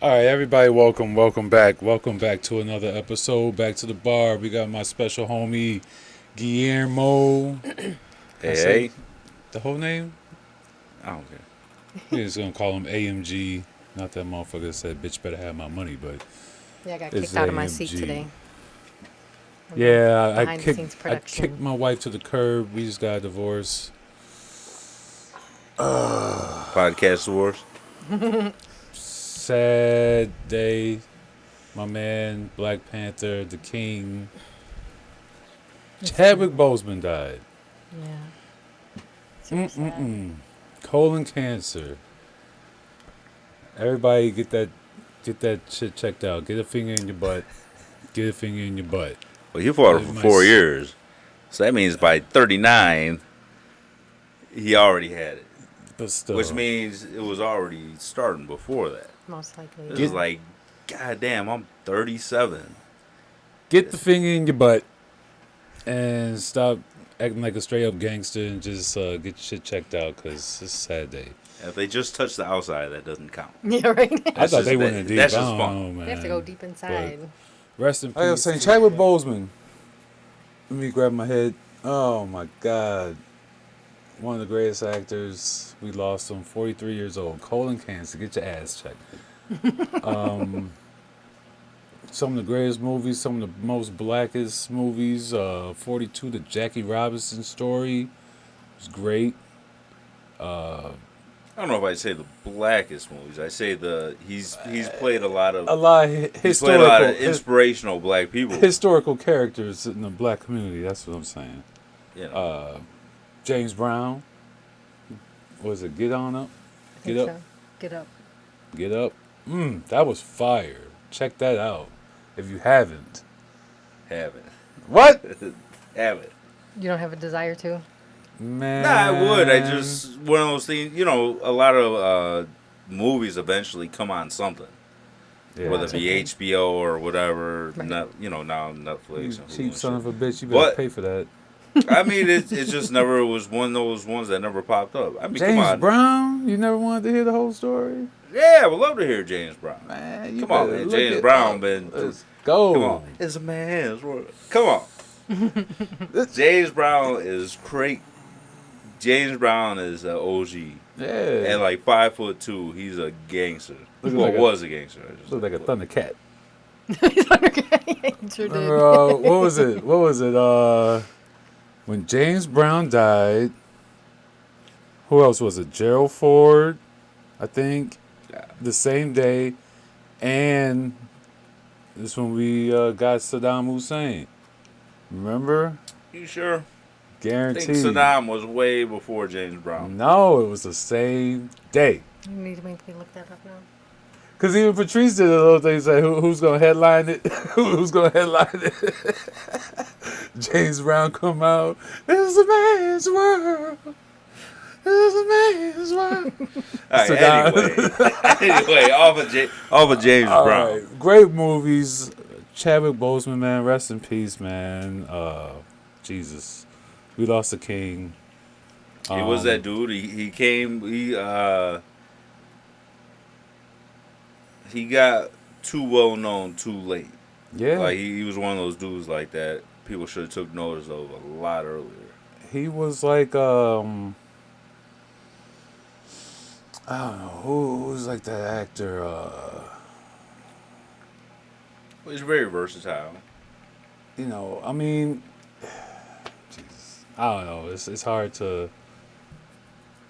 All right, everybody, welcome back to another episode. Back to the bar. We got my special homie Guillermo. I Hey, say hey. the whole name. I don't care. We're just gonna call him AMG. Not that motherfucker said, "Bitch, better have my money," but Yeah, I got it's kicked out of my seat AMG. today. Yeah, Behind the scenes I kicked production. my wife to the curb. We just got a divorce. Podcast wars. Sad day. My man, Black Panther, the King, Chadwick Boseman died. Yeah. Super sad. Mm-mm-mm. Colon cancer. Everybody get that shit checked out. Get a finger in your butt. Get a finger in your butt. Well, he fought it for It might 4 years. So that means by 39, he already had it. but Which still. means it was already starting before that. Most likely. This Get is Yeah. like, goddamn, I'm 37. get the finger in your butt and stop acting like a straight up gangster and just get your shit checked out because it's a sad day. If they just touch the outside, that doesn't count. Yeah, right. I thought they just- went in deep. that's I just don't fun. know, man. They have to go deep inside. But rest in peace. Like I was saying, Chadwick Boseman. Let me grab my head. Oh my God. One of the greatest actors. We lost him. 43 years old. Colon cancer. Get your ass checked. Some of the greatest movies. Some of the most blackest movies. 42, the Jackie Robinson story. Was great. I don't know if I'd say the blackest movies. I say he's played a lot of A lot of he's played a lot of historical, inspirational black people. historical characters in the black community. That's what I'm saying. You know. James Brown. Was it Get On Up? I Get think Up. so. Get up. Get Up. That was fire. Check that out if you haven't. Have it. What? Have it. You don't have a desire to? Man. Nah, I would. I just one of those things. You know, a lot of movies eventually come on something, Yeah. whether it be Okay. HBO or whatever. Right. Not now Netflix. You And cheap Hulu son and of a bitch. You better But- pay for that. shit. I mean, it just never was one of those ones that never popped up. I mean, come James on. Brown? You never wanted to hear the whole story? Yeah, I would love to hear James Brown. Man, you Come on, better man. look James it Brown up. been. Let's go. Come on, it's a man's world. Come on. James Brown is great. James Brown is an OG. Yeah. And like 5'2", he's a gangster. Looking Well, like a- was a gangster. I just Look like a Thundercat. You sure did. What was it? What was it? When James Brown died, who else was it? Gerald Ford, I think, Yeah. the same day, and this when we got Saddam Hussein. Remember? You sure? I Guaranteed. think Saddam was way before James Brown. No, it was the same day. You need to make me look that up now. Cause even Patrice did a little thing. Say, who's gonna headline it? Who's gonna headline it? James Brown come out. This is a man's world. This is a man's world. All right, Saddam. anyway, off of James All Brown. right, great movies. Chadwick Boseman, man, rest in peace, man. Jesus, we lost the king. He was that dude. He came. He got too well known too late. Yeah, Like he was one of those dudes like that. People should have took notice of a lot earlier. he was like I don't know who's like that actor. He's very versatile. You know, I mean, Jesus, I don't know. It's hard to.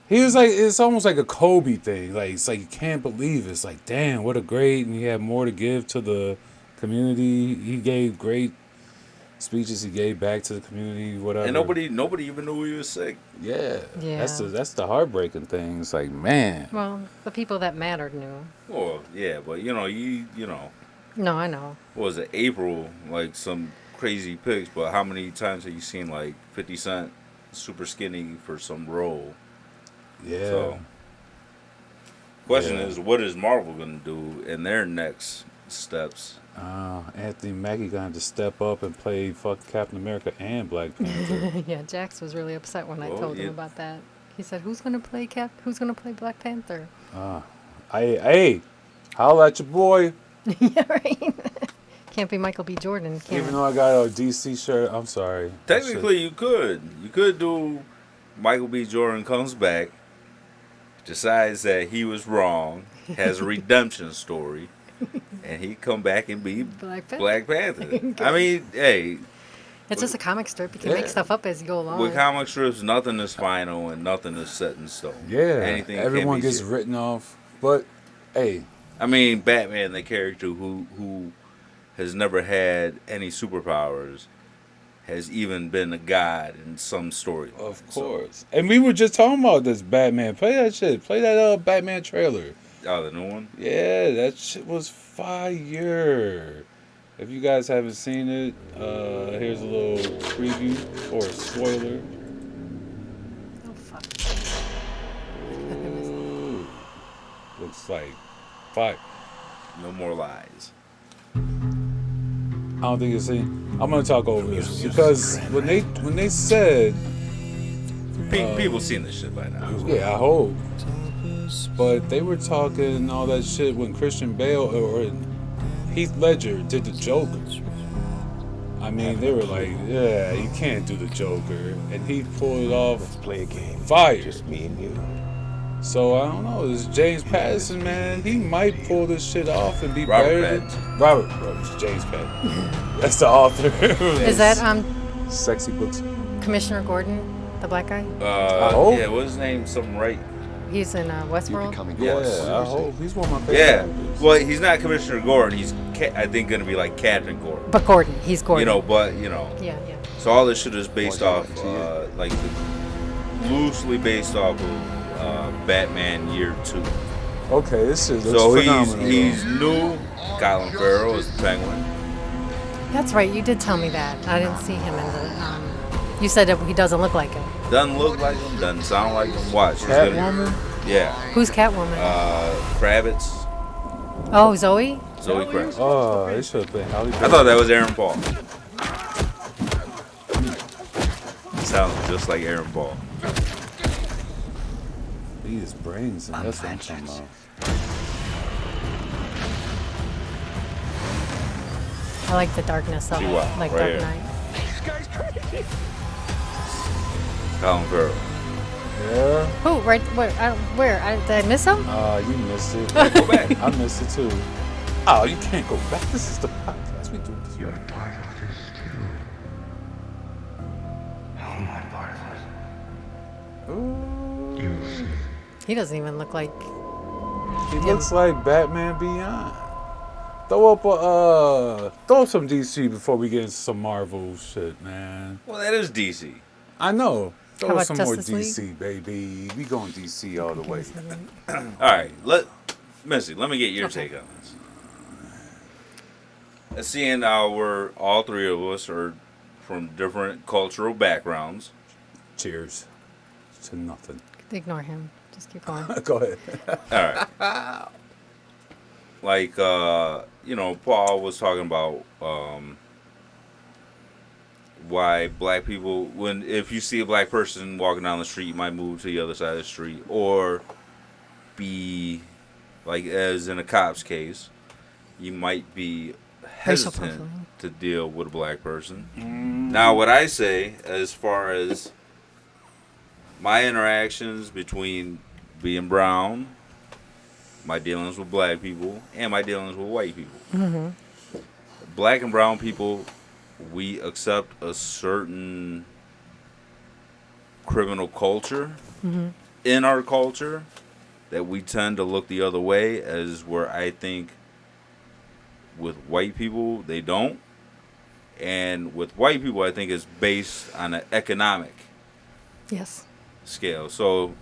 He was like, it's almost like a Kobe thing. Like it's like you can't believe it. It's like, damn, what a great, and he had more to give to the community. He gave great speeches. He gave back to the community. Whatever. And nobody even knew he was sick. Yeah. Yeah. That's the heartbreaking thing. It's like, man. Well, the people that mattered knew. Well, yeah, but you know, No, I know. what was it, April, like some crazy pics, but how many times have you seen like 50 Cent super skinny for some role? Yeah. So, question Yeah. is, what is Marvel going to do in their next steps? Anthony Mackie gonna have to step up and play fucking Captain America and Black Panther. Yeah, Jax was really upset when I Well, told him yeah. about that. He said, "Who's gonna play Who's gonna play Black Panther?" Hey, Holla at your boy. Yeah, right. Can't be Michael B. Jordan, can Even it? though I got a DC shirt, I'm sorry. That shit- Technically, you could. You could do Michael B. Jordan comes back, decides that he was wrong, has a redemption story, and he come back and be Black Panther. Black Panther. I mean, hey, It's just a comic strip. You can Yeah. make stuff up as you go along. with comic strips, nothing is final and nothing is set in stone. Yeah, Anything can everyone be gets shit. written off. But, hey, I mean, Batman, the character who has never had any superpowers, has even been a god in some story. of course. And we were just talking about this Batman. Play that shit. Play that Batman trailer. Oh, the new one? Yeah, that shit was fire. If you guys haven't seen it, here's a little preview or a spoiler. Oh, fuck. Ooh. Looks like fire. No more lies. I don't think it's in. I'm gonna talk over this because when they said, People seen this shit by now. yeah, I hope, but they were talking all that shit when Christian Bale or Heath Ledger did the Joker. I mean, they were like, yeah, you can't do the Joker, and he pulled it off. Let's play a game. Fire. Just me and you. So I don't know. This James Patterson, man, he might pull this shit off and be Robert better. Pattinson. Robert, James Patterson. That's the author. Is that Sexy Books? Commissioner Gordon, the black guy? I hope. Yeah, what's his name? Something right. He's in You're Westworld. becoming Yeah, close. I hope. He's one of my favorite Yeah. actors. Well, he's not Commissioner Gordon. He's, I think, going to be like Captain Gordon. But Gordon, he's Gordon. Yeah. So all this shit is based off, loosely based off of Batman Year 2. Okay, this shit looks So phenomenal. he's new. Colin Farrell is the Penguin. That's right. You did tell me that. I didn't see him in the. You said that he doesn't look like him. Doesn't look like him. Doesn't sound like him. Watch. He's gonna- Catwoman? Yeah. Who's Catwoman? Kravitz. Oh, Zoe. Zoe Kravitz. Oh, it should have been Halle I thought that was Aaron Paul. Sounds just like Aaron Paul. Beat his brains, and that's what I'm talking about. I like the darkness of it, Wow, like right Dark here. Knight. Colin Farrell. Yeah? Who? Right? Where? Did I miss him? You missed it. Go back. I missed it too. Oh, you can't go back. This is the podcast. We do this. You're part of this too. How am I part of it? You'll see. He doesn't even look like. He looks like Batman Beyond. Throw up some DC before we get into some Marvel shit, man. Well, that is DC. I know. How Throw about some more Justice DC, baby. We going DC all the way. All right, Missy, let me get your take on this. Seeing we're all three of us are from different cultural backgrounds. Cheers to nothing. Ignore him. Just keep going. Go ahead. All right. Like, Paul was talking about why black people, if you see a black person walking down the street, you might move to the other side of the street, or be, like, as in a cop's case, you might be Racial hesitant profiling. to deal with a black person. Now, what I say, as far as my interactions between being brown, my dealings with black people, and my dealings with white people. Black and brown people, we accept a certain criminal culture in our culture that we tend to look the other way, as where I think with white people, they don't. And with white people, I think it's based on an economic Yes. scale. So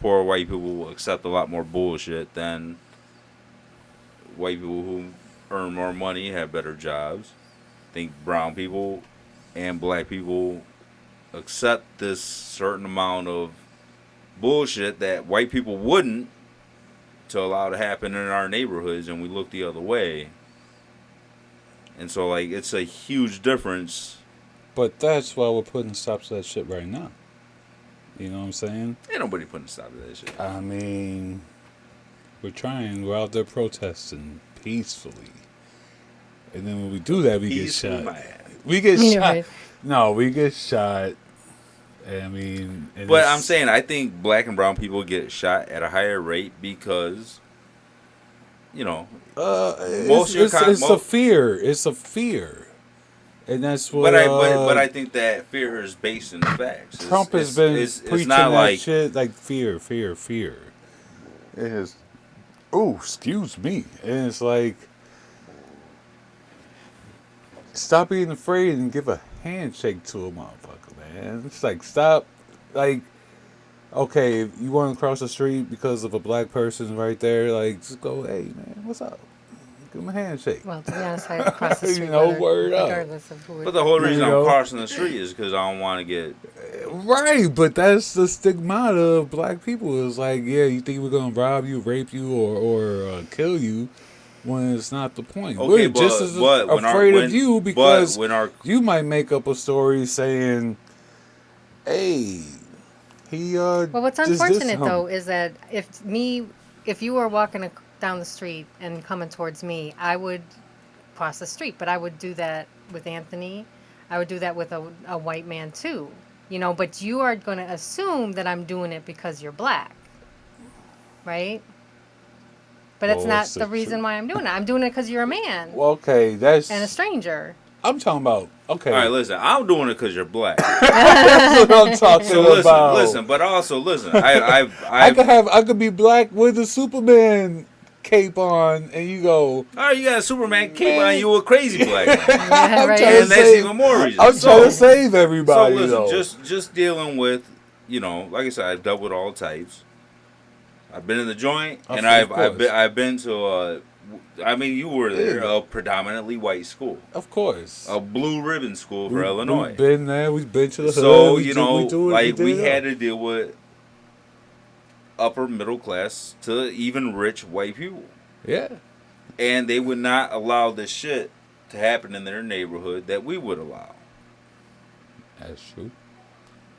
poor white people will accept a lot more bullshit than white people who earn more money, have better jobs. I think brown people and black people accept this certain amount of bullshit that white people wouldn't, to allow to happen in our neighborhoods, and we look the other way. And so, like, it's a huge difference. But that's why we're putting stops to that shit right now. You know what I'm saying? Ain't nobody putting a stop to that shit. I mean, We're out there protesting peacefully. And then when we do that, we get Peaceful shot. man. We get Yeah, shot. right. No, we get shot. I mean, and But it's- I'm saying I think black and brown people get shot at a higher rate because, you know, most of your it's a fear. It's a fear, and that's what. but I think that fear is based in facts. Trump has been preaching it's not that like shit, like fear. It is. Oh, excuse me. And it's like, stop being afraid and give a handshake to a motherfucker, man. It's like, stop. Like, okay, if you want to cross the street because of a black person right there, like, just go, hey, man, what's up? Give him a handshake. Well, to be honest, I cross the You street know, word up. regardless of who it But the whole reason You I'm know? crossing the street is because I don't want to get. Right, but that's the stigmata of black people. It's like, yeah, you think we're gonna rob you, rape you, or kill you, when it's not the point. Okay, We're just as but when afraid when, of you because but when our you might make up a story saying, "Hey, he Well, what's just unfortunate him." though is that if you were walking down the street and coming towards me, I would cross the street, but I would do that with Anthony. I would do that with a white man too, you know. But you are going to assume that I'm doing it because you're black, right? But that's Well, not it's the the reason truth. why I'm doing it. I'm doing it because you're a man Well, okay, that's and a stranger. I'm talking about. Okay, all right, listen, I'm doing it because you're black. that's what I'm talking So listen, about. listen, but also listen. I I could be black with a Superman cape on, and you go. Oh, you got a Superman cape on, you a crazy black man. Yeah, right. trying to And that's save- even more reason. I'm trying to save everybody. So listen, though. just dealing with, you know, like I said, I've dealt with all types. I've been in the joint, Of and I've course. been to I mean, you were there, Yeah. a predominantly white school, Of course. a blue ribbon school for Illinois. We've been there. We've been to the So hood. you know, we did it had all. to deal with upper middle class to even rich white people, Yeah. and they would not allow this shit to happen in their neighborhood that we would allow. That's true.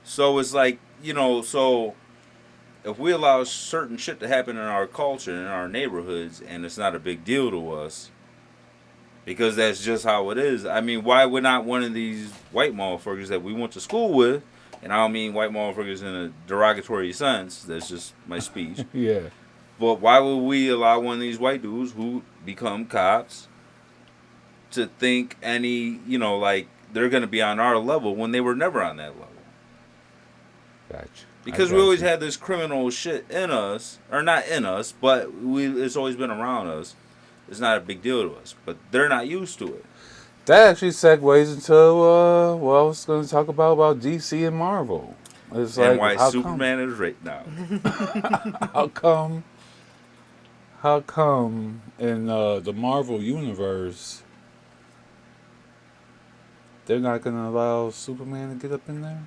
So it's like, you know, so if we allow certain shit to happen in our culture, in our neighborhoods, and it's not a big deal to us, because that's just how it is. I mean, why would not one of these white motherfuckers that we went to school with, and I don't mean white motherfuckers in a derogatory sense, that's just my speech, Yeah. but why would we allow one of these white dudes who become cops to think any, you know, like they're going to be on our level when they were never on that level? Gotcha. Because we always had this criminal shit in us, or not in us, but it's always been around us. It's not a big deal to us, but they're not used to it. That actually segues into what I was going to talk about DC and Marvel. It's And like, why how Superman is right now. How come in the Marvel universe they're not going to allow Superman to get up in there?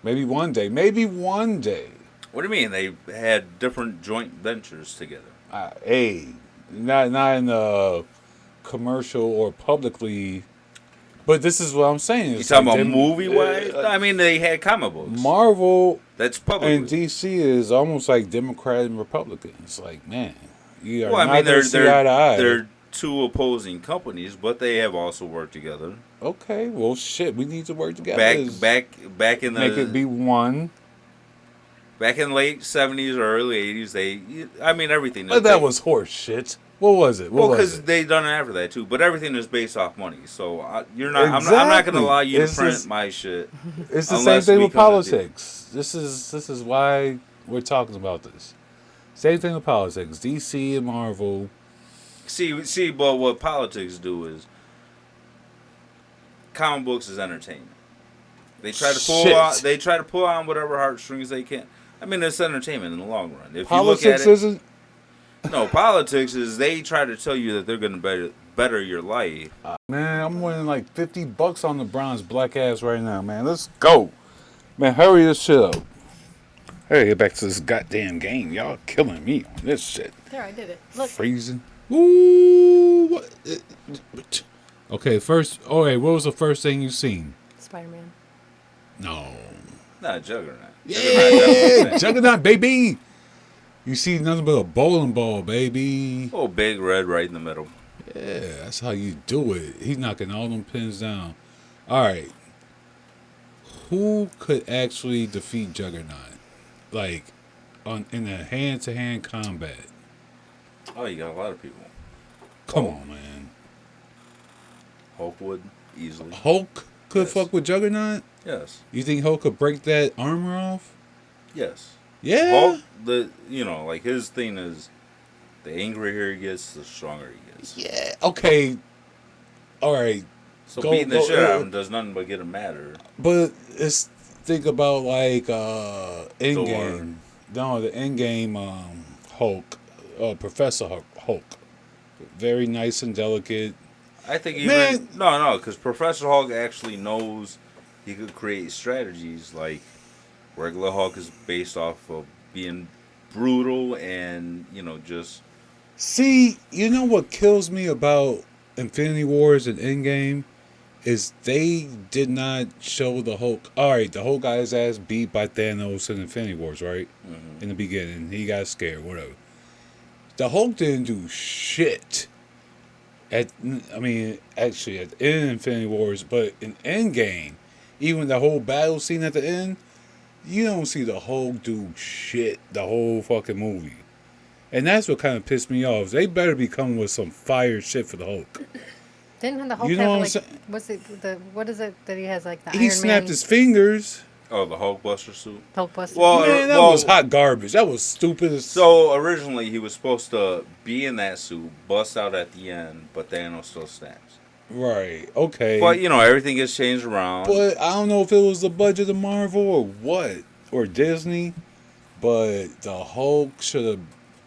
Maybe one day. What do you mean? They had different joint ventures together. Hey, not in commercial or publicly, but this is what I'm saying. You It's talking like about them- movie-wise? I mean, they had comic books. Marvel That's publicly. and DC is almost like Democrat and Republican. It's like, man, you are Well, I not mean, going to see eye to eye. they're two opposing companies, but they have also worked together. Okay, well, shit, we need to work together. Back in the Make it be one. back in the late 70s or early 80s, everything. But that was horse shit. What was it? Well, What was because it? they done it after that too. But everything is based off money, so you're not. I'm not going Exactly. to allow you to It's print just- my shit. It's the same unless thing we with come to politics. This is why we're talking about this. Same thing with politics. DC and Marvel. See, but what politics do is comic books is entertainment. They try to pull Shit. on. They try to pull on whatever heartstrings they can. I mean, it's entertainment in the long run. If Politics you look at it, isn't. no, politics is they try to tell you that they're going to better your life. Man, I'm winning like $50 on the Browns black ass right now, man. Let's go. Man, hurry this shit up. Hey, get back to this goddamn game. Y'all killing me on this shit. There, I did it. Look. Freezing. Ooh. What? Okay, first. All right, what was the first thing you seen? Spider-Man. No. Not Juggernaut. Yeah, Juggernaut, baby. You see nothing but a bowling ball, baby. Oh, big red right in the middle. Yeah, that's how you do it. He's knocking all them pins down. All right. Who could actually defeat Juggernaut? Like, in a hand-to-hand combat? Oh, you got a lot of people. Come on, man. Hulk would easily. Hulk could Yes. fuck with Juggernaut? Yes. You think Hulk could break that armor off? Yes. Yeah. Hulk, like his thing is, the angrier he gets, the stronger he gets. Yeah. Okay. All right. So Go- beating the go- shit out of him does nothing but get him madder. But let's think about like Endgame. No, the Endgame Hulk, Professor Hulk. Very nice and delicate. I think even Man. no, because Professor Hulk actually knows he could create strategies. Like regular Hulk is based off of being brutal and just See, you know what kills me about Infinity Wars and Endgame is they did not show the Hulk. All right, the Hulk got his ass beat by Thanos in Infinity Wars, right? In the beginning, he got scared, whatever. The Hulk didn't do shit. Actually, at the end of Infinity Wars, but in Endgame, even the whole battle scene at the end, you don't see the Hulk do shit the whole fucking movie. And that's what kind of pissed me off. They better be coming with some fire shit for the Hulk. Didn't the Hulk You know have what I'm like what is it that he has like the He Iron snapped Man his fingers. oh, the Hulkbuster suit. Hulk Buster? Well, Man, that was hot garbage. That was stupid as... So originally he was supposed to be in that suit, bust out at the end, but Thanos still snaps. Right, okay. But everything gets changed around. But I don't know if it was the budget of Marvel or what, or Disney, but the Hulk should have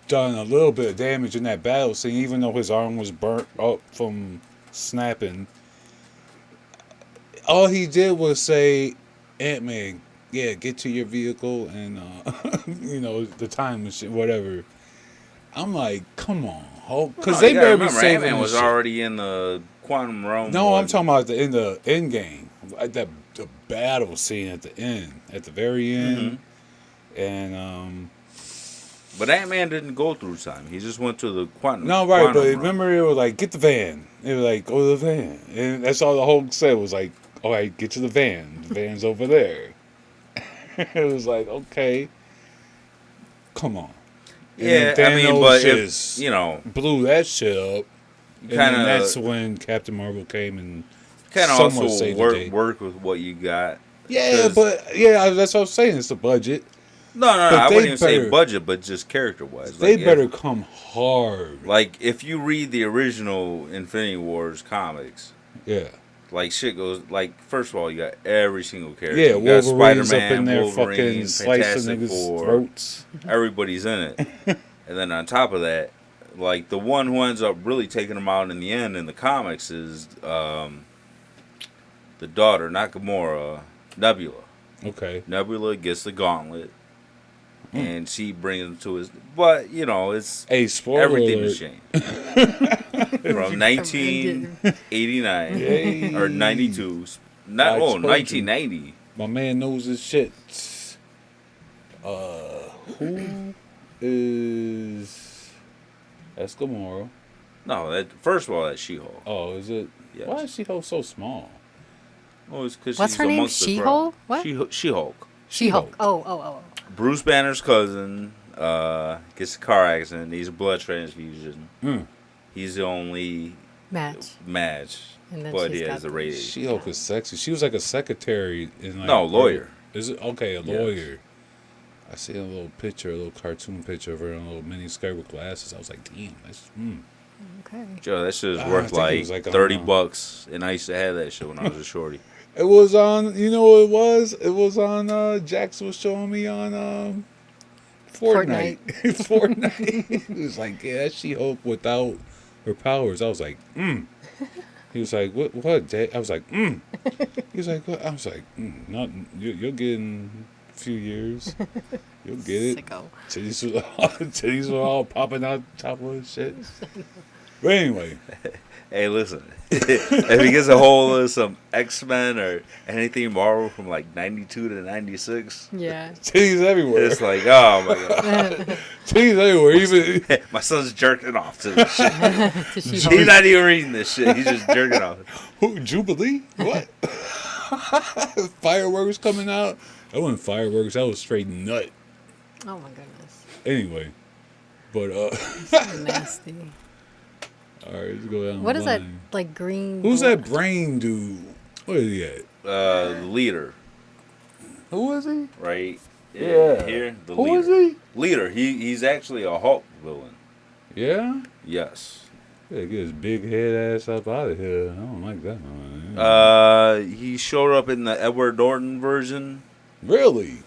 done a little bit of damage in that battle scene, even though his arm was burnt up from snapping. All he did was say, Ant-Man, yeah, get to your vehicle and, the time machine, whatever. I'm like, come on, Hulk. Because they better be saving Ant-Man was this shit. already in the quantum realm. No, I'm talking about in the end game. The battle scene at the end. At the very end. And, But Ant-Man didn't go through time. He just went to the quantum. no, right, but realm. remember it was like, get the van. It was like, go to the van. And that's all the Hulk said was like, all right, get to the van. The van's over there. It was like, okay. Come on. And Yeah, then Thanos but just blew that shit up. And then kinda- that's when Captain Marvel came and kind of somewhat also saved the day. work with what you got. Yeah, 'Cause- but yeah, that's what I'm saying. It's the budget. No, But I they wouldn't even better- say budget, but just character-wise. They Like, better come hard. Like, if you read the original Infinity Wars comics, Yeah. like, shit goes... Like, first of all, you got every single character. Yeah, you got Wolverine's up Spider-Man, in there Wolverine, fucking slicing Fantastic niggas' Four. throats. Everybody's in it. And then on top of that, like, the one who ends up really taking them out in the end in the comics is the daughter, not Gamora, Nebula. Okay. Nebula gets the gauntlet, and she brings him to his... But, it's... Hey, spoiler Everything alert. has changed. From 1989 Yay. or 92. I Not told you. 1990. My man knows his shit. Who is... That's Gamora. No, first of all, that's She-Hulk. Oh, is it? Yes. Why is She-Hulk so small? Oh, it's because What's she's her name? amongst the She-Hulk? crowd. What? She-Hulk. She-Hulk. Oh. Bruce Banner's cousin gets a car accident, needs a blood transfusion. He's the only match, And then but she's he got has the the- radiation. She-Hulk is sexy. She was like a secretary in like... No, lawyer. Is it? Okay, a Yes. lawyer. I see a little picture, a little cartoon picture of her in a little mini skirt with glasses. I was like, damn, that's... Okay. Joe, that shit is I worth think it like, was like, I don't know. $30, and I used to have that shit when I was a shorty. It was on, you know what it was? It was on, Jax was showing me on, Fortnite. Fortnite. He was like, yeah, that's She-Hulk without her powers. I was like, He was like, what, Dad? I was like, He was like, what? I was like, not, you'll get in a few years. You'll get it. Sicko. Titties were all popping out top of his shit. But anyway, Hey, listen. If he gets a hold of some X-Men or anything Marvel from like 92 to 96, Yeah. titties everywhere. it's like, oh my god. Titties everywhere. Even My son's jerking off to this shit. To He's She-Hulk. not even reading this shit. He's just jerking off. who, Jubilee? What? Fireworks coming out? That wasn't fireworks. That was straight nut. Oh my goodness. Anyway, but So nasty. all right, let's go down. What the is that line. like green? Who's blo- that brain dude? Where is he at? The leader, Who is he? right? Yeah. Here, the Who leader. is he? Leader. He's actually a Hulk villain. Yeah. Yes. Yeah, get his big head ass up out of here. I don't like that one. He showed up in the Edward Norton version. Really?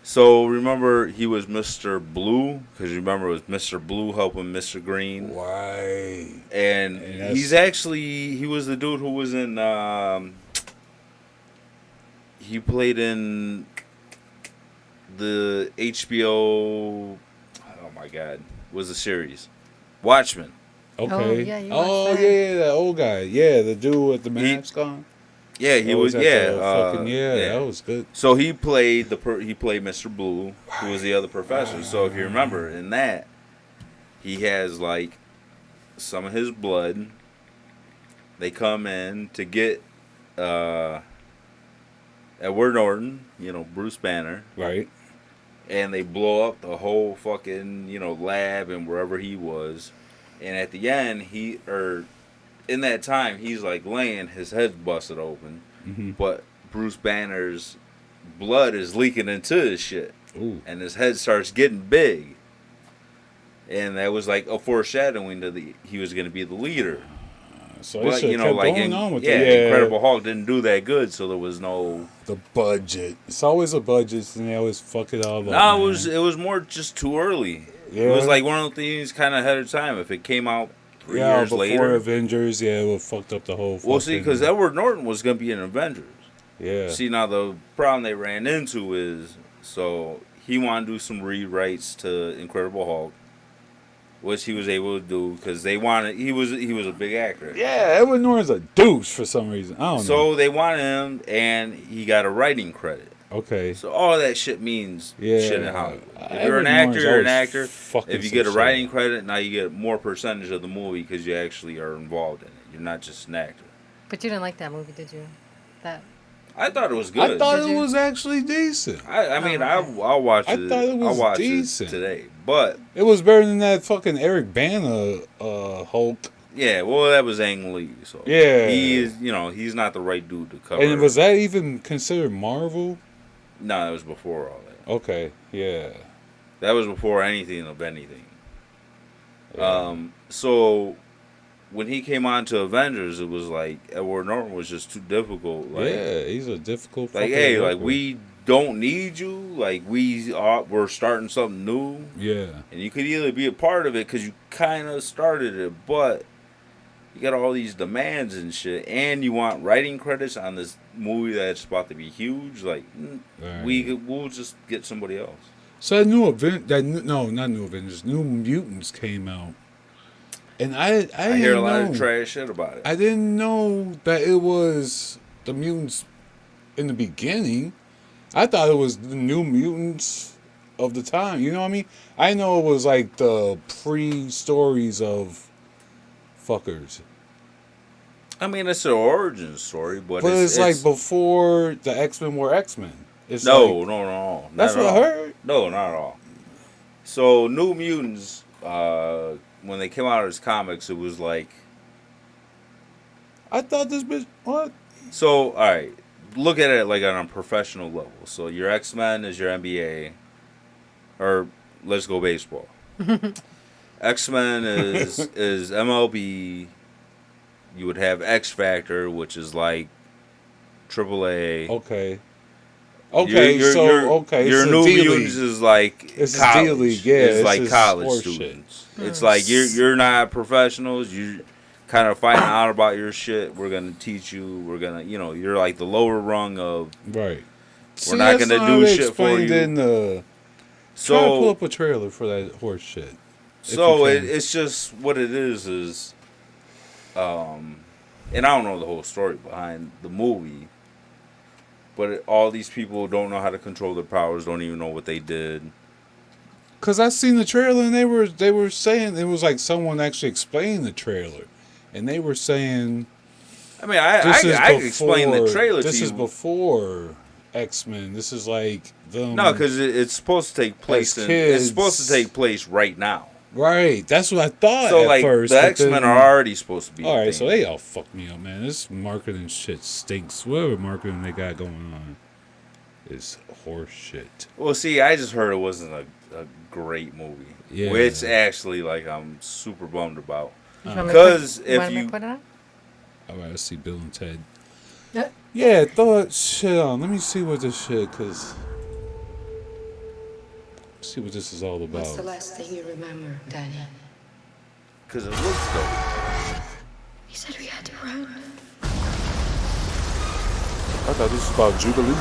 So remember, he was Mr. Blue, because remember it was Mr. Blue helping Mr. Green, Why? and And that's- he was the dude who was in. He played in the HBO. Oh my God, was the series Watchmen? Okay. yeah, you watched Oh, that. yeah, that old guy. Yeah, the dude with the mask on. Yeah, he That was. at Yeah, the fucking, that was good. So he played he played Mr. Blue, who was the other professor. So if you remember in that, he has like some of his blood. They come in to get Edward Norton, Bruce Banner, Right. and they blow up the whole fucking lab and wherever he was. And at the end, in that time, he's like laying, his head's busted open, but Bruce Banner's blood is leaking into his shit, and his head starts getting big, and that was like a foreshadowing that he was going to be the leader. So But it kept like going on with Incredible Hulk didn't do that good, so there was no. the budget. It's always a budget, and they always fuck it all up. No, man. it was more just too early. Yeah. It was like one of the things kind of ahead of time. If it came out 3 years before later. Avengers, it would fucked up the whole. Well, see, fucking- because Edward Norton was going to be in Avengers. Yeah. See, now the problem they ran into is, so he wanted to do some rewrites to Incredible Hulk, which he was able to do because they wanted. He was a big actor. Yeah, Edward Norton's a douche for some reason. I don't know. So they wanted him, and he got a writing credit. Okay. So all that shit means shit in Hollywood. If you're an Edward actor, Norton's you're an always actor. fucking If you some get a shit writing up. credit, now you get more percentage of the movie because you actually are involved in it. You're not just an actor. But you didn't like that movie, did you? That. I thought it was good. I thought Did it you? was actually decent. I mean, Oh, I'll watch I it. thought it was I'll watch decent. it today. But, It was better than that fucking Eric Bana Hulk. yeah, well, that was Ang Lee. So, Yeah. He is, he's not the right dude to cover. And was that even considered Marvel? No, that was before all that. Okay, yeah. That was before anything of anything. Yeah. So when he came on to Avengers, it was like Edward Norton was just too difficult. Like, yeah, he's a difficult. like fucking hey, like worker. we don't need you. Like we're starting something new, Yeah. and you could either be a part of it because you kind of started it, but you got all these demands and shit, and you want writing credits on this movie that's about to be huge. Like Right. we'll just get somebody else. So not New Avengers, New Mutants came out, and I I hear a didn't lot know. of trash shit about it. I didn't know that it was the mutants in the beginning. I thought it was the New Mutants of the time. You know what I mean? I know it was like the pre-stories of fuckers. I mean, it's an origin story, but But it's like before the X-Men were X-Men. It's no, like, no, no. that's not what at I all. heard. No, not at all. So, New Mutants, when they came out as comics, it was like. I thought this bitch. What? So, all right, look at it like on a professional level. So, your X-Men is your NBA, or let's go baseball. X-Men is MLB. You would have X Factor, which is like AAA. Okay. Okay, your so New D-League. Mutants is like This is college. D-League, yeah, It's this like is college horse students. It's like you're not professionals. You kind of finding out about your shit. We're gonna teach you. We're gonna you're like the lower rung of. Right. We're not that's gonna how do they shit for explained you. In the, try to pull So up a trailer for that horse shit. So you can. it's just what it is, and I don't know the whole story behind the movie, but all these people don't know how to control their powers, don't even know what they did. Cause I seen the trailer and they were saying it was like someone actually explained the trailer, and they were saying I mean, I can explain the trailer to you. This is before X-Men. This is like them. No, because it's supposed to take place it's supposed to take place right now. Right, that's what I thought So at like first. the X-Men are already supposed to be. All right, so they all fucked me up, man. This marketing shit stinks. Whatever marketing they got going on is horse shit. Well, see, I just heard it wasn't a great movie. Yeah. Which actually, like, I'm super bummed about. Because if you put it on? All right, let's see Bill and Ted. Yeah. Yeah, throw that shit on. Let me see what this shit, cause see what this is all about. What's the last thing you remember, Danny? Because it looks dope. He said we had to run. I thought this was about Jubilee.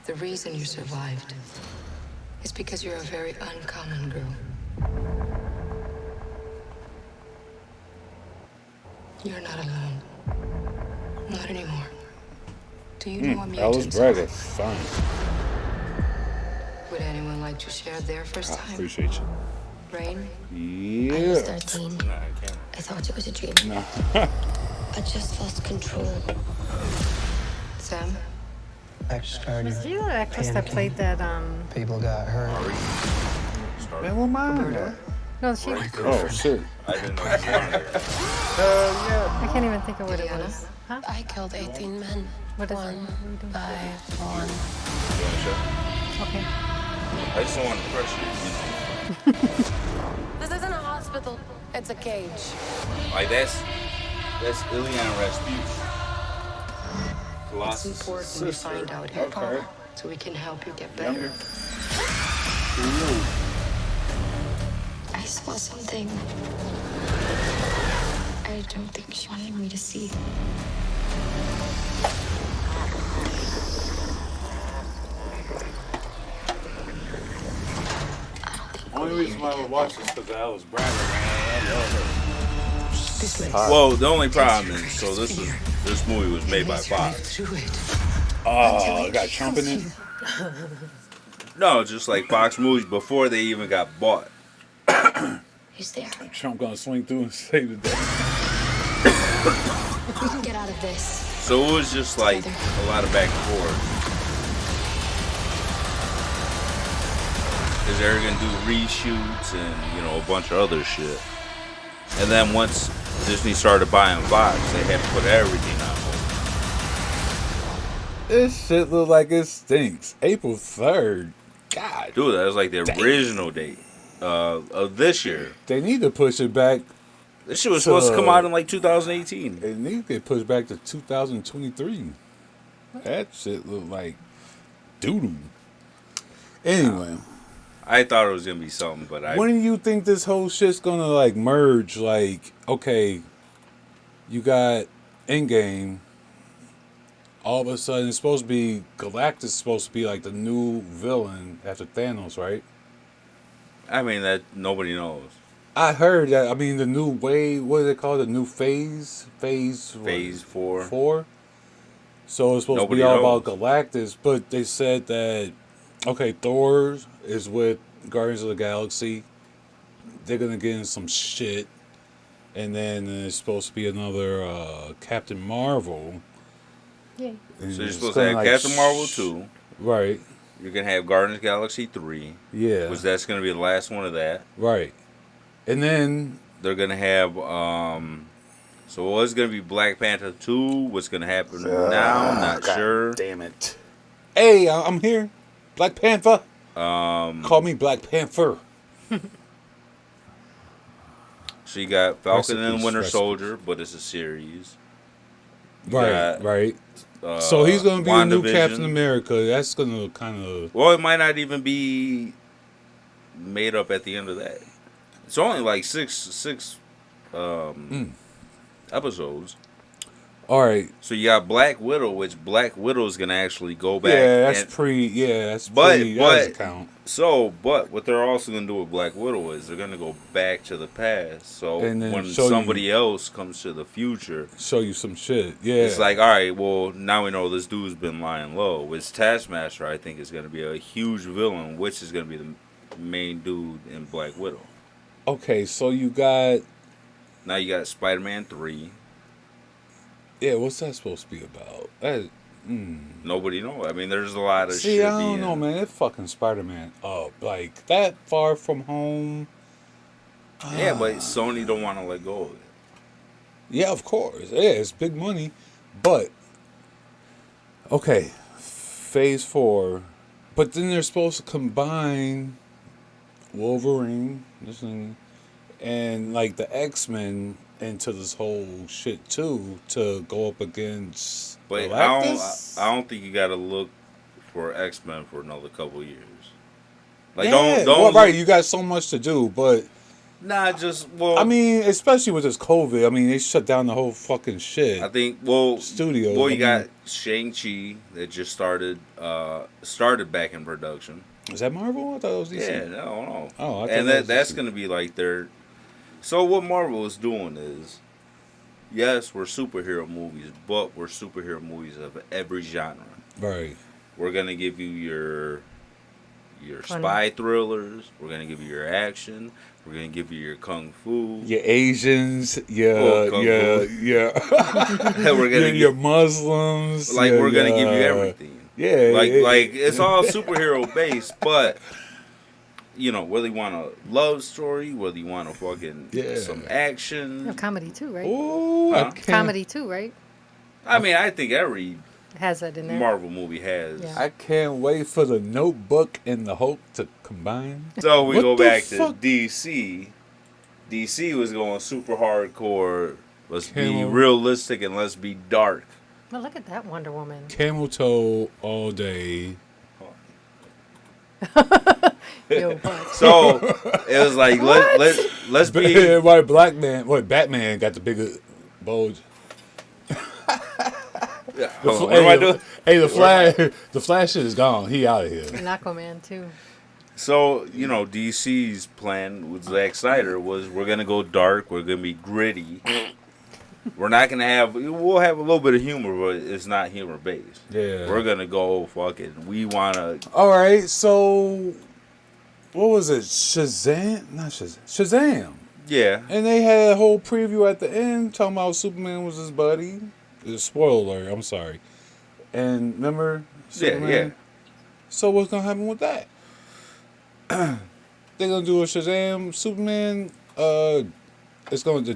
The reason you survived is because you're a very uncommon girl. You're not alone. Not anymore. Do you know what mutants Alice Braga, fine. Would anyone like to share their first I time? appreciate you. Rain? I was Yeah. 13. Nah, I can't. I thought it was a dream. Nah. I just lost control. Sam? I started Was you the actress that played that? people got hurt. Man, what mine? Roberta? No, she. Oh shit. I didn't know you wanted it. I can't even think of what it Diana? was. Huh? I killed 18 men. What is it? One What are we doing? by one. You want to show? Okay. I just don't want to pressure you. This isn't a hospital. It's a cage. Like, that's Iliana Rasputin. It's Colossus' important we sister. find out Okay. so we can help you get better. I saw something. I don't think she wanted me to see. Only reason why I would watch this because Alice Braga, man. I love her. This way. Well, the only problem is, so this movie was made by Fox. Through it. Oh, got Trump in it. No, just like Fox movies before they even got bought. He's there. Trump gonna swing through and save the day. We can get out of this. So it was just like a lot of back and forth. Because they're going to do reshoots and, you know, a bunch of other shit. And then once Disney started buying Fox, they had to put everything on hold. This shit look like it stinks. April 3rd. God. Dude, that was like the original date of this year. They need to push it back. This shit was supposed to come out in like 2018. They need to get pushed back to 2023. That shit look like doo-doo. Anyway. I thought it was going to be something, but When do you think this whole shit's gonna like merge? Like, okay, you got Endgame. All of a sudden, it's supposed to be Galactus. Is supposed to be like the new villain after Thanos, right? I mean, that nobody knows. I heard that. I mean, the new wave. What do they call it? The new phase? Phase what? 4. 4. So it's supposed Nobody to be all knows. about Galactus, but they said that okay, Thor is with Guardians of the Galaxy. They're gonna get in some shit, and then there's supposed to be another Captain Marvel. Yeah. And So you're it's supposed to gonna, have like, Captain Marvel 2. Right. You're going to have Guardians of the Galaxy 3. Yeah. Which that's going to be the last one of that. Right. And then They're going to have, so what's going to be Black Panther 2? What's going to happen now? Not sure. damn it. Hey, I'm here. Black Panther. Call me Black Panther. So you got Falcon and Recipes, Winter recipes. Soldier, but it's a series. You Right, got, right. So he's gonna be the new WandaVision. Captain America. That's gonna kind of. Well, it might not even be made up at the end of that. It's only like six episodes. All right. So you got Black Widow, which Black Widow is gonna actually go back. Yeah, that's and, pre. Yeah, that's But pre. That doesn't but count. but what they're also gonna do with Black Widow is they're gonna go back to the past. So And then when show somebody else comes to the future, Show you some shit. Yeah. it's like, all right, well now we know this dude's been lying low. Which Taskmaster I think is gonna be a huge villain, which is gonna be the main dude in Black Widow. Okay, so you got. Now you got Spider-Man 3. Yeah, what's that supposed to be about? That. Nobody knows. I mean, there's a lot of See, shit. I don't know, man. It fucking Spider-Man up like that far from home. Yeah, but Sony don't want to let go of it. Yeah, of course. Yeah, it's big money, but okay, Phase 4, but then they're supposed to combine Wolverine, and like the X-Men into this whole shit too to go up against But Galactus. I don't think you got to look for X-Men for another couple years. Like Yeah, don't well, right. You got so much to do, but just well. I mean, especially with this COVID. I mean, they shut down the whole fucking shit. I think studio. Well, you got Shang-Chi that just started back in production. Is that Marvel? I thought it was DC. Yeah, no. Oh, I thought and that was that's DC. gonna be like their. So what Marvel is doing is, yes, we're superhero movies, but we're superhero movies of every genre. Right. We're gonna give you your Fun. spy thrillers. We're gonna give you your action. We're gonna give you your kung fu. Your Asians, your Oh, Kung We're gonna your Muslims. we're gonna give you everything. Yeah, Like it's all superhero based, but you know whether you want a love story, whether you want a fucking some action. No, comedy too, right? Ooh, Huh? Comedy too, right? I mean, I think every Has that in there. Marvel movie has. Yeah. I can't wait for the Notebook and the Hulk to combine. So we What go the back fuck? to DC. DC was going super hardcore. Let's be Camel. realistic and let's be dark. Well, look at that Wonder Woman. Camel toe all day. Yo, what? So it was like let's be Why black man? What Batman got the bigger bulge? Hold on, what do I do? Hey, the Flash shit is gone. He out of here. And Aquaman too. So, you know, DC's plan with Zack Snyder was we're going to go dark. We're going to be gritty. We're not going to we'll have a little bit of humor, but it's not humor based. Yeah. We're going to go fucking, we want to. All right, so what was it? Shazam? Not Shazam. Shazam. Yeah. And they had a whole preview at the end talking about Superman was his buddy. Spoiler alert, I'm sorry. And remember Superman? Yeah. So what's going to happen with that? They're going to do a Shazam Superman. The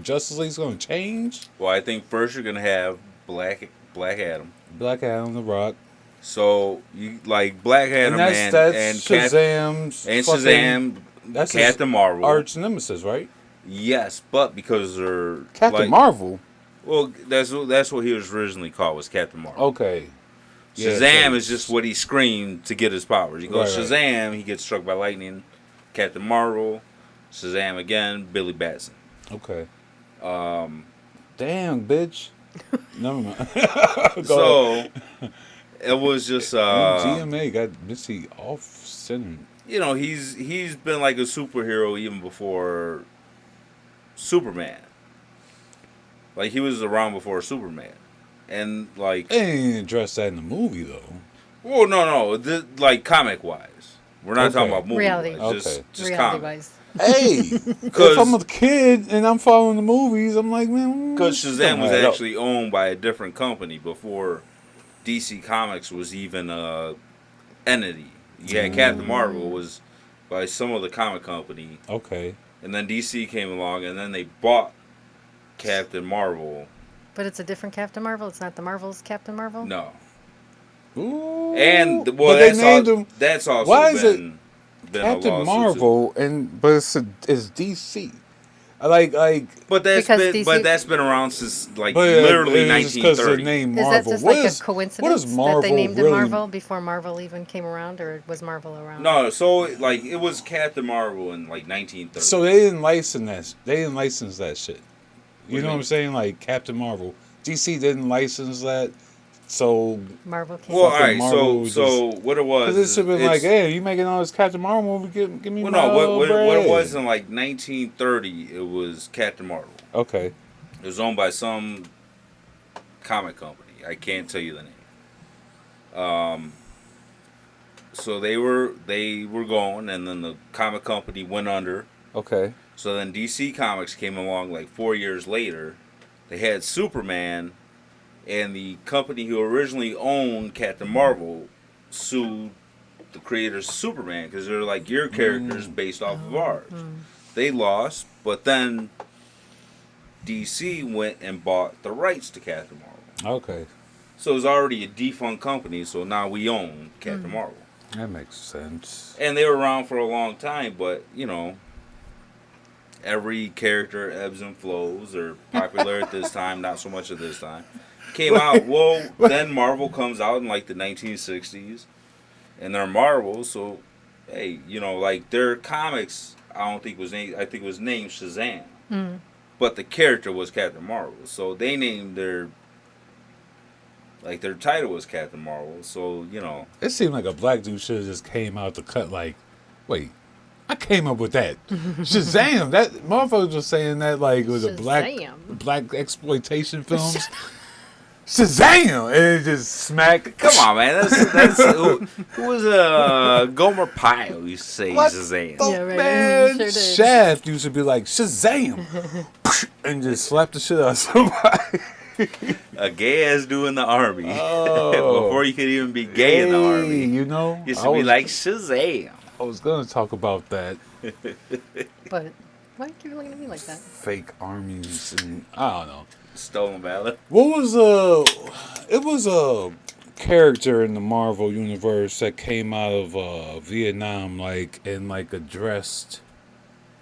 Justice League's going to change. Well, I think first you're going to have Black Adam. Black Adam, The Rock. So, you like Black Adam And that's Shazam's and fucking- Shazam, That's his Captain Marvel. arch nemesis, right? Yes, but because they're Captain Marvel. Well, that's what he was originally called, was Captain Marvel. Okay. Yeah, Shazam so- is just what he screamed to get his powers. He goes Right, right. Shazam, he gets struck by lightning. Captain Marvel, Shazam again, Billy Batson. Okay. Damn, bitch. Never mind. So it was just GMA got Missy off center. you know, he's been like a superhero even before Superman. Like he was around before Superman. And like They didn't address that in the movie though. well no, like comic wise. We're not Okay. talking about movie Reality. wise. Okay. Just Reality comic. wise. Hey, if 'Cause- I'm a kid and I'm following the movies, I'm like, man, Because this Shazam don't was add up. actually owned by a different company before DC Comics was even a entity. Yeah, Captain Marvel was by some other comic company, Okay. and then DC came along, and then they bought Captain Marvel. But it's a different Captain Marvel. It's not the Marvel's Captain Marvel. No, Ooh. and But well, they named him that's also Why is been a Captain lawsuit, Marvel, but it's DC. I like, but Because DC that's been around since like but literally it's because the 1930. name Is Marvel. that just What like is- a coincidence what is Marvel that they named really? it Marvel before Marvel even came around, or was Marvel around? No, so like it was Captain Marvel in like 1930. So they didn't license that. They didn't license that shit. You do you know what I'm mean? saying? Like Captain Marvel. DC didn't license that, so Marvel can't. Well, all fucking right. Marvel So what it was? because it should have been like, it's- hey, you making all this Captain Marvel movie? Give me Well, my no. What bread. it was in like 1930, it was Captain Marvel. Okay, It was owned by some comic company. I can't tell you the name. So they were going, and then the comic company went under. okay, So then DC Comics came along like 4 years later. They had Superman, and the company who originally owned Captain Marvel sued the creators of Superman because they're like, your characters based off of ours. They lost, but then DC went and bought the rights to Captain Marvel. okay, So it was already a defunct company, so now we own Captain Marvel. that makes sense. And they were around for a long time, but, you know, every character ebbs and flows. They're popular at this time, not so much at this time. Came out, well, then Marvel comes out in like the 1960s, and they're Marvel, so, hey, you know, like their comics, I think it was named Shazam. But the character was Captain Marvel, so they named their title was Captain Marvel, so, you know. It seemed like a black dude should have just came out to cut. Like, wait, I came up with that. Shazam! That motherfucker was saying that like it was a Shazam. black exploitation films. Shazam! And it just smacked. Come on, man. That's who was Gomer Pyle used to say What Shazam. the Yeah, right. man? Sure did. Shaft used to be like Shazam, and just slap the shit out of somebody. A gay ass dude in the army. Oh. Before you could even be gay in the Hey, army. you know, Used I to be was- like Shazam. I was gonna talk about that. But why you keep looking at me like that? Fake armies and I don't know. Stolen Valor. What was it was a character in the Marvel universe that came out of Vietnam, like and like addressed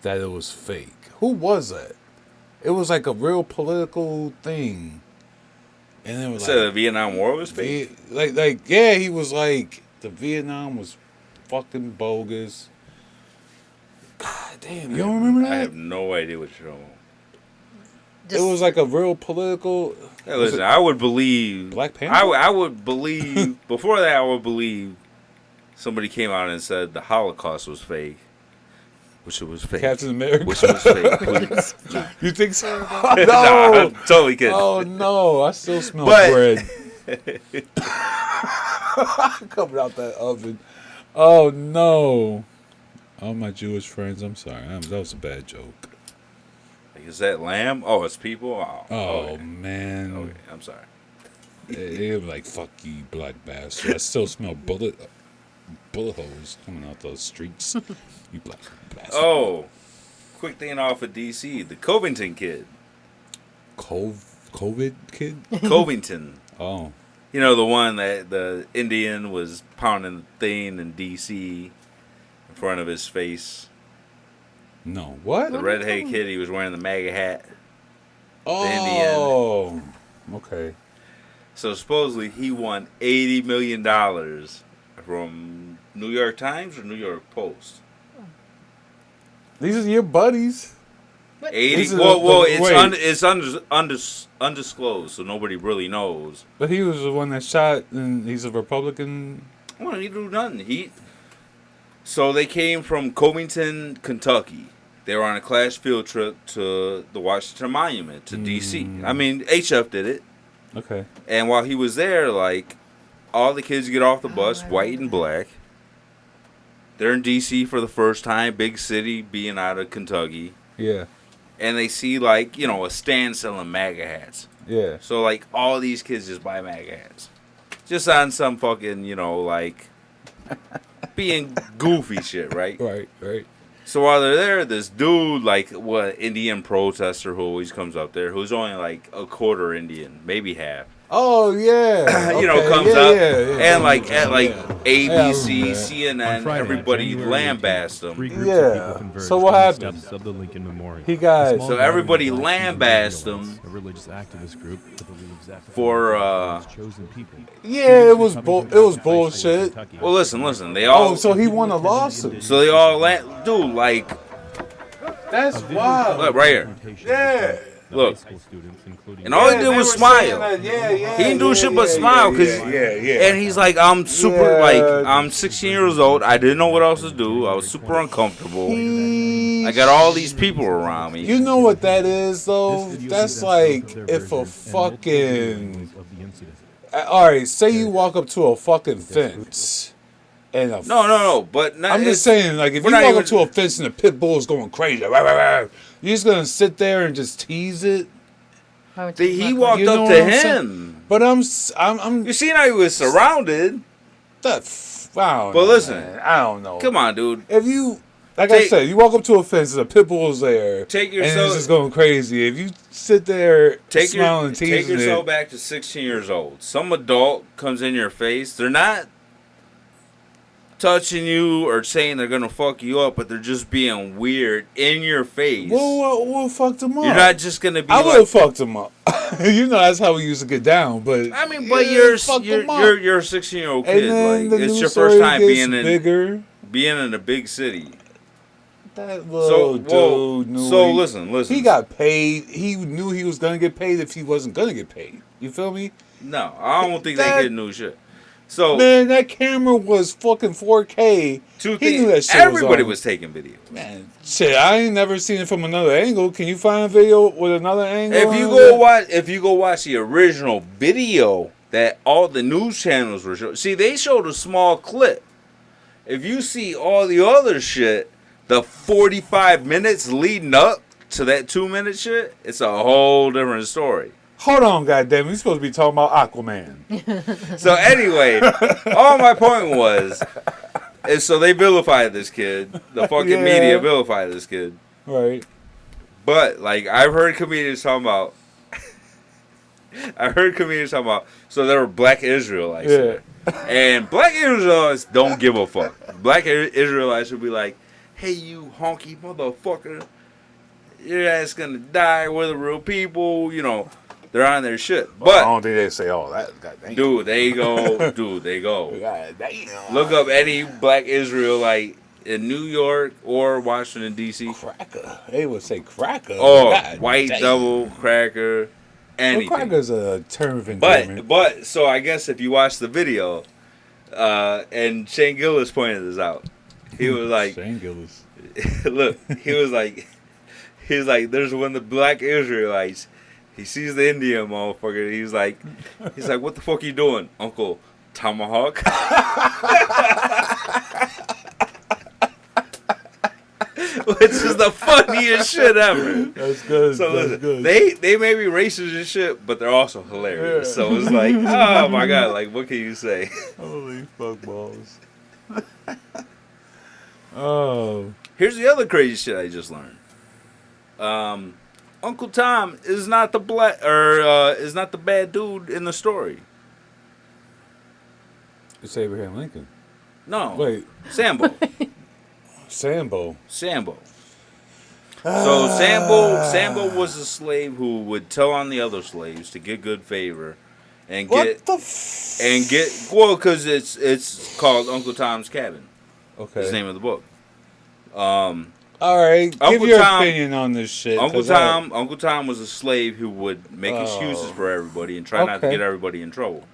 that it was fake. Who was that? It was like a real political thing, and it was So the Vietnam War was fake. yeah, he was like the Vietnam was fucking bogus. God damn, you don't remember that? I have no idea what you're talking about. It was like a real political. Hey, listen, I would believe Black Panther? I would believe before that. I would believe somebody came out and said the Holocaust was fake, which it was fake. Captain America. Which was fake. Please. You think so? Nah, No. I'm totally kidding. Oh no! I still smell But- bread coming out that oven. Oh no! All my Jewish friends, I'm sorry. That was a bad joke. Like, is that lamb? Oh, it's people. Oh, Oh okay. man! Okay, I'm sorry. They were like, "Fuck you, black bastard!" I still smell bullet holes coming out those streets. You black bastard. Oh, quick thing off of DC, the Covington kid. COVID kid. Covington. Oh, You know, the one that the Indian was pounding the thing in DC in front of his face. no! What? The redhead kid, he was wearing the MAGA hat. Oh, okay. So supposedly he won $80 million from New York Times or New York Post. These are your buddies. 80. These are Well, wait. it's undisclosed, so nobody really knows. But he was the one that shot, and he's a Republican. Well, he do nothing. So they came from Covington, Kentucky. They were on a class field trip to the Washington Monument to D.C. I mean, HF did it. Okay. And while he was there, like, all the kids get off the bus, white and black. They're in D.C. for the first time, big city, being out of Kentucky. Yeah. And they see, like, you know, a stand selling MAGA hats. Yeah. So, like, all these kids just buy MAGA hats. Just on some fucking, you know, like, being goofy shit, right? Right. Right. So while they're there, this dude, like, Indian protester who always comes up there, who's only, like, a quarter Indian, maybe half. Oh yeah. You know, Okay, comes yeah, up yeah. and, like, at, like, ABC, Yeah, I remember that. CNN, Friday, everybody January lambasts 18th, three him. groups Yeah. of people converged So what on the happened? steps of the Lincoln Memorial. He got- A small So gathering everybody of black lambasted Israelites, him a religious activist group that believes African for, Americans are chosen people. Yeah, it was bullshit. Well, listen, they all... Oh, so he won a lawsuit. So they all dude, like, That's wild. look, right here. Yeah. The Look. high school students, including And all he Yeah, did they was were smile. saying that, yeah, He didn't do yeah, shit but yeah, smile, yeah, cause yeah. and he's like, I'm super Yeah. like I'm 16 years old. I didn't know what else to do. I was super uncomfortable. I got all these people around me. You know what that is, though? This video That's presents like both of their if a versions and multiple fucking. viewings of the incident. All right, say you walk up to a fucking fence, and a No. But not, I'm just saying, like, if we're you not walk even- up to a fence and the pit bull is going crazy, rah, rah, rah, you're just gonna sit there and just tease it. Why would you he walk walked You know up what to I'm saying? him. But I'm You seen how he was surrounded? I don't But know, listen, man. I don't know. Come on, dude. If you, like I said, you walk up to a fence and a pit bull's there, Take and yourself- it's just going crazy. If you sit there smiling and Take teasing yourself it, back to 16 years old. Some adult comes in your face. They're not touching you or saying they're gonna fuck you up, but they're just being weird in your face. we'll fuck them up. You're not just gonna be I would like. have fucked him up. You know, that's how we used to get down. But I mean, but yeah, you're fuck them up. a 16-year-old And kid. then Like the it's news your story first time gets being bigger. in a big city. That little dude knew. So listen. He got paid. He knew he was gonna get paid if he wasn't gonna get paid. You feel me? No, I don't think That- they kid knew shit. So Man, that camera was fucking 4K. two He knew that things. shit Everybody was was taking video. Man, shit, I ain't never seen it from another angle. Can you find a video with another angle? If you go watch the original video that all the news channels were showing, see, they showed a small clip. If you see all the other shit, the 45 minutes leading up to that 2-minute shit, it's a whole different story. Hold on, goddamn, we supposed to be talking about Aquaman. So anyway, all my point was, is so they vilified this kid. The fucking Yeah. media vilified this kid. Right. But like I've heard comedians talking about. So there were black Israelites there. And black Israelites don't give a fuck. Black Israelites would be like, hey, you honky motherfucker. Your ass gonna die. We're the real people. You know, they're on their shit. I But, don't think they say all that. Goddamn. dude, they go. Goddamn. Look up any black Israelite in New York or Washington, D.C. Cracker. They would say cracker. Oh, God white damn. double, cracker, Well, anything. cracker's a term of endearment. But so I guess if you watch the video, and Shane Gillis pointed this out, he was like, Shane Gillis. look, he was like, there's one of the black Israelites. He sees the Indian motherfucker. He's like, what the fuck you doing, Uncle Tomahawk? Which is the funniest shit ever. That's good. So that's listen, good. they may be racist and shit, but they're also hilarious. Yeah. So it's like, oh my god, like what can you say? Holy fuck balls. Oh. Here's the other crazy shit I just learned. Uncle Tom is not the is not the bad dude in the story. It's Abraham Lincoln. No, Wait, Sambo. Sambo. So Sambo was a slave who would tell on the other slaves to get good favor, and What get the because it's called Uncle Tom's Cabin. Okay. Is the name of the book. All right. Give Uncle your Tom- opinion on this shit. Uncle 'cause Tom was a slave who would make excuses for everybody and try not to Okay. get everybody in trouble.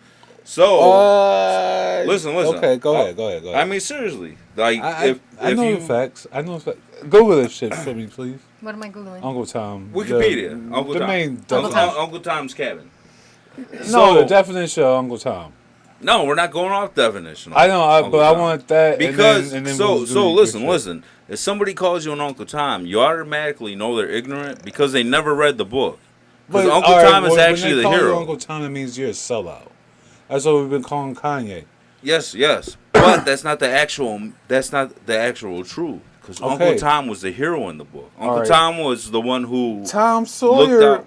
So listen. Okay, go ahead. I mean, seriously, like I if know you the facts. I know the facts. Google this shit for me, please. What am I Googling? Uncle Tom. Wikipedia, Uncle the Tom. main Uncle definition. Tom. Uncle Tom's Cabin. No, the definition of Uncle Tom. No, we're not going off definition. I know, Uncle but I Tom. want that. Because and then so we'll do listen, your shit. listen. If somebody calls you an Uncle Tom, you automatically know they're ignorant because they never read the book. Because But, Uncle all right, Tom is when actually they the call you hero. Uncle Tom, it means you're a sellout. That's what we've been calling Kanye. Yes, but that's not the actual truth. Because Okay. Uncle Tom was the hero in the book. Uncle right. Tom was the one who Tom looked Sawyer. out.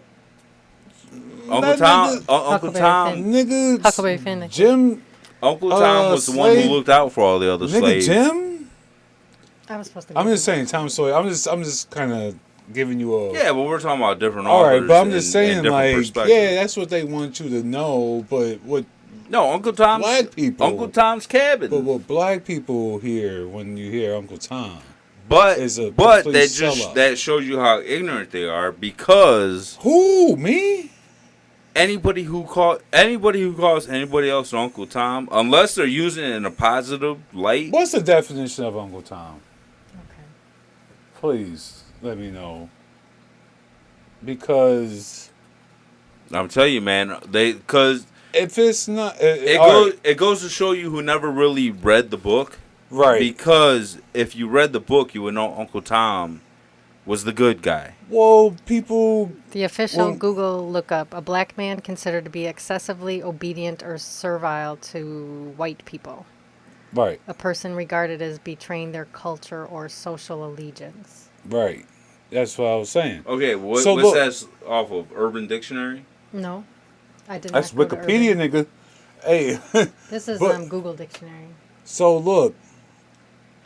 Uncle That Tom, nigga- Uncle Huckleberry Tom, Finn. Nigga, Huckleberry Finn. Jim, Uncle Tom was the one slave- who looked out for all the other nigga slaves. Jim. I was supposed to. I'm go just through saying, Tom Sawyer. I'm just kind of giving you a. Yeah, but we're talking about different All authors. right, but I'm just and saying, different like, perspectives. yeah, that's what they want you to know. But what No, Uncle Tom's black people, Uncle Tom's Cabin. But what black people hear when you hear Uncle Tom, But is a but complete that just sellout. that shows you how ignorant they are, because Who, me? anybody who calls anybody else Uncle Tom, unless they're using it in a positive light. What's the definition of Uncle Tom? Okay. Please let me know. Because I'm telling you, man, because if it's not, it goes to show you who never really read the book. right. Because if you read the book, you would know Uncle Tom was the good guy. Well, people. The official Well- Google lookup: a black man considered to be excessively obedient or servile to white people. Right. A person regarded as betraying their culture or social allegiance. Right. That's what I was saying. Okay, So what's look- that off of? Urban Dictionary? No, I did That's not. Go to Wikipedia, Urban. nigga. Hey. This is But- Google Dictionary. So look.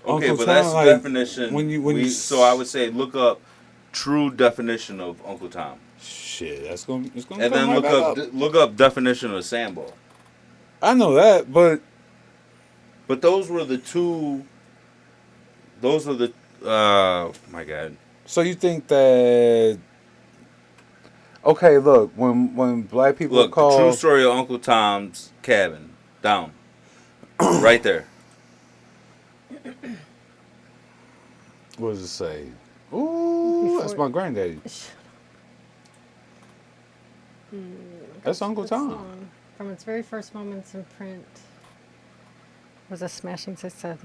Okay, Uncle but Tom, that's the like, definition. when you so I would say look up true definition of Uncle Tom, shit, it's gonna and come then right look back up look up definition of Sambo. I know that, but But those were the two. Those are the. My God. so you think that? Okay, look, when black people Look, call, the true story of Uncle Tom's Cabin. Down. Right there. what does it say? Ooh, that's my granddaddy. That's Uncle Tom. From its very first moments in print, was a smashing success.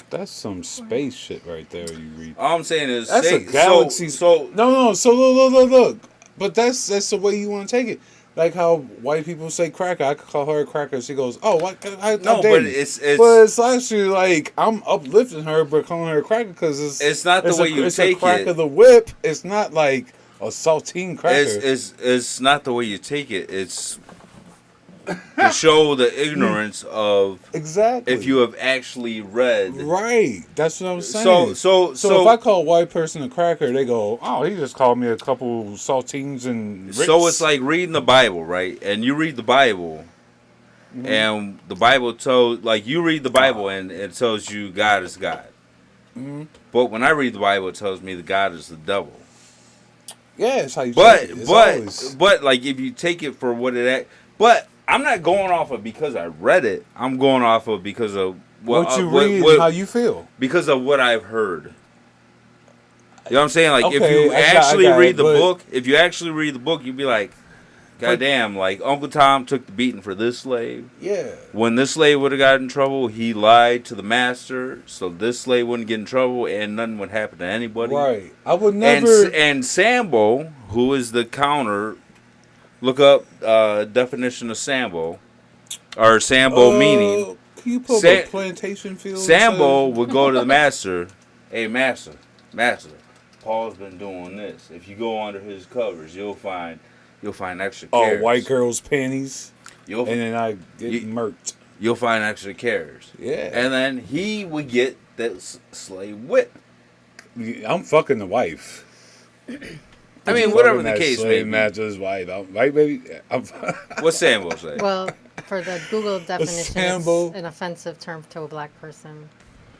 That's some space shit right there. You read. All I'm saying is, That's a say, galaxy. So no. So look. But that's the way you want to take it. Like how white people say cracker. I could call her a cracker. She goes, "Oh, what? no, but it's But it's actually like I'm uplifting her, but calling her a cracker because it's not the way you it's take a crack it. of the whip. It's not like a saltine cracker. It's not the way you take it. It's to show the ignorance of exactly if you have actually read. right. That's what I'm saying. So if I call a white person a cracker, they go, "Oh, he just called me a couple saltines and Ritz." So it's like reading the Bible, right? And you read the Bible, and the Bible tells, like, you read the Bible and it tells you God is God. But when I read the Bible, it tells me that God is the devil. yeah, it's how you. But take it. It's always- but like if you take it for what it, but I'm not going off of because I read it. I'm going off of because of what you read, and how you feel. because of what I've heard. You know what I'm saying? Like if Okay, you I got actually it, read the but- book, if you actually read the book, you'd be like, God damn, like Uncle Tom took the beating for this slave. Yeah. When this slave would have got in trouble, he lied to the master, so this slave wouldn't get in trouble and nothing would happen to anybody. Right. I would never. And Sambo, who is the counter, look up definition of Sambo, or Sambo meaning. Can you put Sa- a plantation field? Sambo would go to the master. Hey, master, Paul's been doing this. If you go under his covers, you'll find extra Oh, carrots. white girls' panties, You'll and then I get You- murked. you'll find extra carrots. Yeah. And then he would get that slave whip. I'm fucking the wife. I mean, I'm whatever fucking the that case may slave be. master's wife. I'm, right, baby? What's Sambo say? Well, for the Google definition, Sambo. it's an offensive term to a black person.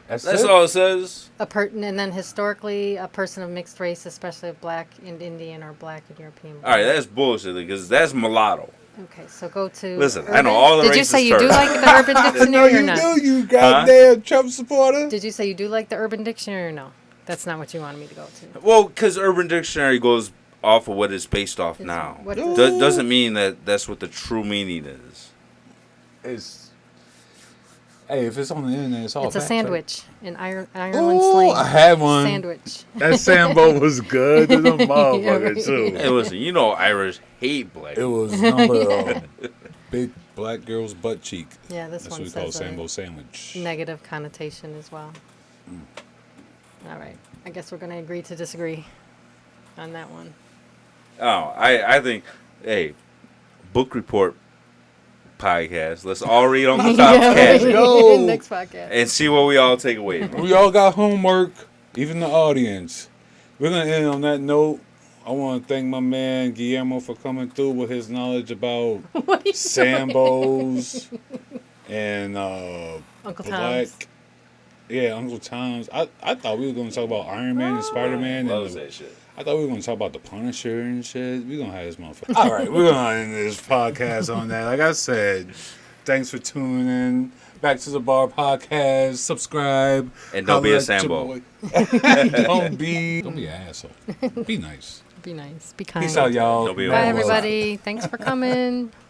That's all it says. And then historically, a person of mixed race, especially black and Indian or black and European. All right, that's bullshit because that's mulatto. Okay, so go to. Listen, I know all the Did you racist say you do terms. like the Urban No, Dictionary or you not? do, you goddamn Trump supporter. Did you say you do like the Urban Dictionary or no? That's not what you wanted me to go to. Well, because Urban Dictionary goes off of what it's based off now. what Doesn't mean that that's what the true meaning is. It's hey, if it's on the internet, it's all. It's a fact, sandwich in Ireland Ooh, slang. I had one. Sandwich. That Sambo was good to the motherfucker right. too. Hey, listen, you know Irish hate black. It was number big black girl's butt cheek. Yeah, this That's one what we call says a Sambo sandwich. negative connotation as well. All right, I guess we're gonna agree to disagree on that one. Oh, I think, hey, book report podcast. Let's all read Uncle Tom's Cabin Go. Next podcast. and see what we all take away from it. We all got homework, even the audience. We're gonna end on that note. I want to thank my man Guillermo for coming through with his knowledge about What are you Sambos and Uncle black Tom's. Yeah, Uncle Tom's. I thought we were going to talk about Iron Man and Spider Man. Loves that shit. I thought we were going to talk about the Punisher and shit. We're going to have this motherfucker. All right, we're going to end this podcast on that. Like I said, thanks for tuning in. Back to the Bar podcast. Subscribe. And don't be a Holla at your Sambo. boy. Don't be an asshole. Be nice. Be nice. Be kind. Peace out, y'all. Don't be a Bye, homo. everybody. Thanks for coming.